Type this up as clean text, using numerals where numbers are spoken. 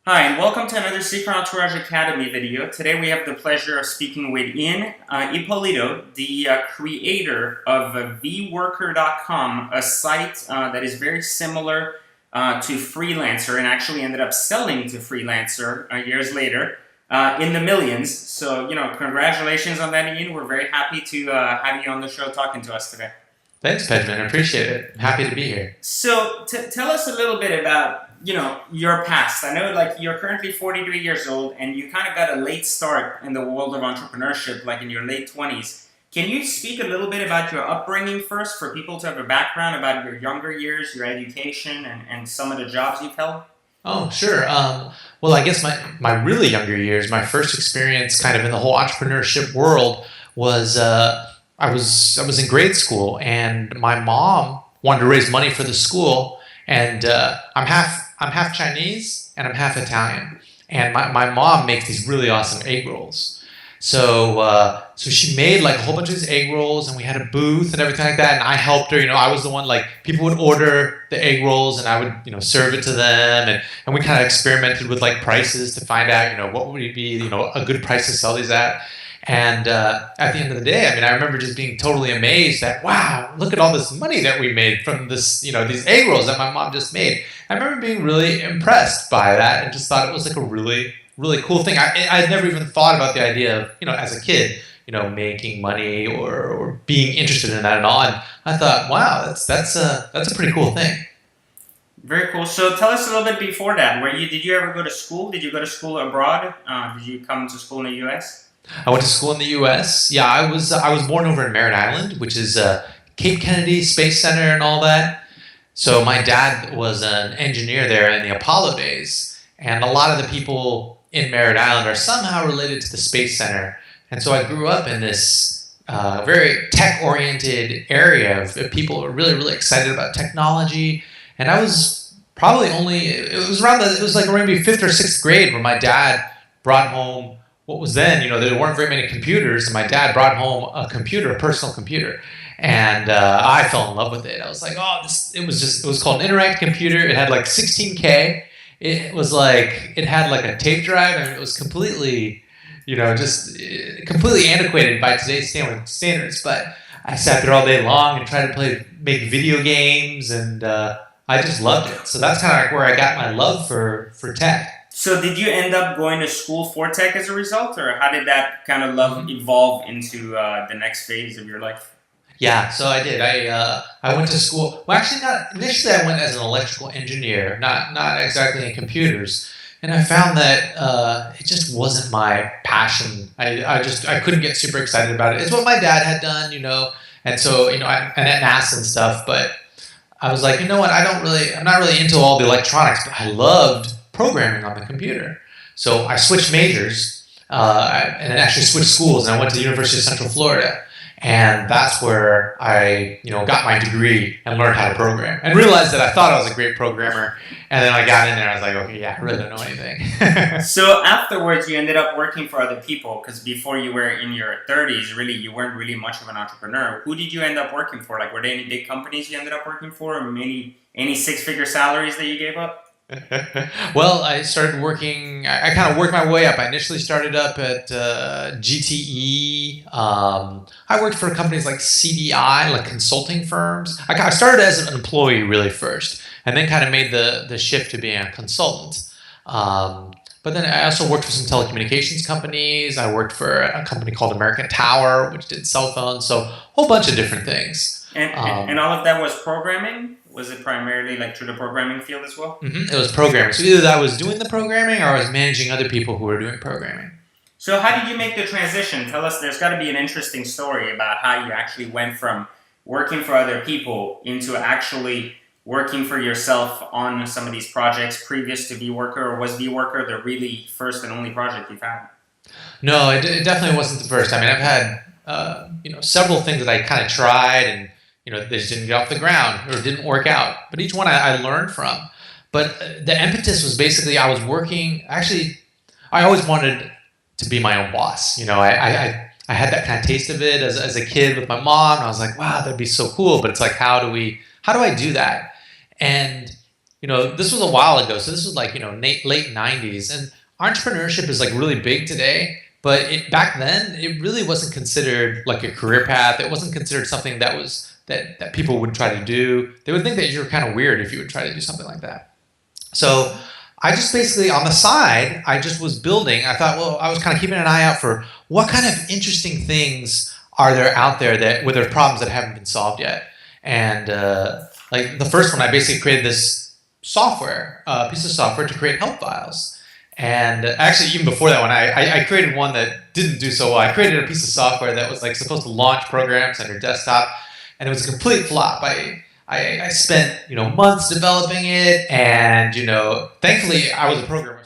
Hi, and welcome to another Secret Entourage Academy video. Today we have the pleasure of speaking with Ippolito, the creator of vWorker.com, a site that is very similar to Freelancer and actually ended up selling to Freelancer years later in the millions. So, congratulations on that, Ian. We're very happy to have you on the show talking to us today. Thanks, Benjamin. I appreciate it. I'm happy to be here. So, tell us a little bit about your past. I know you're currently 43 years old and you kind of got a late start in the world of entrepreneurship, like in your late 20s. Can you speak a little bit about your upbringing first for people to have a background about your younger years, your education, and some of the jobs you've held? Oh, sure. Well, I guess my really younger years, my first experience kind of in the whole entrepreneurship world was I was in grade school and my mom wanted to raise money for the school, and I'm half Chinese and I'm half Italian. And my mom makes these really awesome egg rolls. So she made like a whole bunch of these egg rolls, and we had a booth and everything like that. And I helped her. I was the one, like, people would order the egg rolls and I would serve it to them. And we kind of experimented with like prices to find out what would be a good price to sell these at. And at the end of the day, I remember just being totally amazed that, wow, look at all this money that we made from this, these egg rolls that my mom just made. I remember being really impressed by that and just thought it was like a really, really cool thing. I'd never even thought about the idea of, as a kid, making money or being interested in that at all. And I thought, wow, that's a pretty cool thing. Very cool. So tell us a little bit before that. Did you ever go to school? Did you go to school abroad? Did you come to school in the U.S.? I went to school in the U.S. Yeah, I was born over in Merritt Island, which is Cape Kennedy Space Center and all that. So my dad was an engineer there in the Apollo days, and a lot of the people in Merritt Island are somehow related to the Space Center. And so I grew up in this very tech-oriented area of people who were really, really excited about technology. And I was probably it was like maybe 5th or 6th grade when my dad brought home what was then, there weren't very many computers, and my dad brought home a personal computer, and I fell in love with it. I was like, oh, it was called an interactive computer. It had like 16K. It had like a tape drive, and it was completely, just completely antiquated by today's standards. But I sat there all day long and tried to make video games, and I just loved it. So that's kind of like where I got my love for tech. So did you end up going to school for tech as a result, or how did that kind of love evolve into the next phase of your life? Yeah, so I did. I went to school. Well, actually, not initially. I went as an electrical engineer, not exactly in computers. And I found that it just wasn't my passion. I couldn't get super excited about it. It's what my dad had done, and so and at NASA and stuff. But I was like, what? I'm not really into all the electronics, but I loved programming on the computer. So I switched majors and then actually switched schools, and I went to the University of Central Florida. And that's where I got my degree and learned how to program and realized that I thought I was a great programmer. And then I got in there and I was like, okay, yeah, I really don't know anything. So afterwards, you ended up working for other people, because before you were in your 30s, really, you weren't really much of an entrepreneur. Who did you end up working for? Like, were there any big companies you ended up working for, or any six-figure salaries that you gave up? Well, I started working. I kind of worked my way up. I initially started up at GTE. I worked for companies like CDI, like consulting firms. I started as an employee really first, and then kind of made the shift to being a consultant. But then I also worked for some telecommunications companies. I worked for a company called American Tower, which did cell phones. So a whole bunch of different things. And all of that was programming? Was it primarily like through the programming field as well? Mm-hmm. It was programming. So either I was doing the programming or I was managing other people who were doing programming. So how did you make the transition? Tell us, there's got to be an interesting story about how you actually went from working for other people into actually working for yourself on some of these projects previous to vWorker, or was vWorker the really first and only project you've had? No, it definitely wasn't the first. I've had several things that I kind of tried, and they just didn't get off the ground or didn't work out. But each one I learned from. But the impetus was basically I was working. Actually, I always wanted to be my own boss. I had that kind of taste of it as a kid with my mom. And I was like, wow, that'd be so cool. But it's like, how do I do that? And this was a while ago. So this was like, late 90s. And entrepreneurship is like really big today. But back then, it really wasn't considered like a career path. It wasn't considered something that people would try to do. They would think that you were kind of weird if you would try to do something like that. So I just basically, on the side, I just was building. I thought, well, I was kind of keeping an eye out for what kind of interesting things are there out there where there's problems that haven't been solved yet. And like the first one, I basically created this piece of software to create help files. And actually, even before that one, I created one that didn't do so well. I created a piece of software that was like supposed to launch programs on your desktop, and it was a complete flop. I spent months developing it, and thankfully I was a programmer.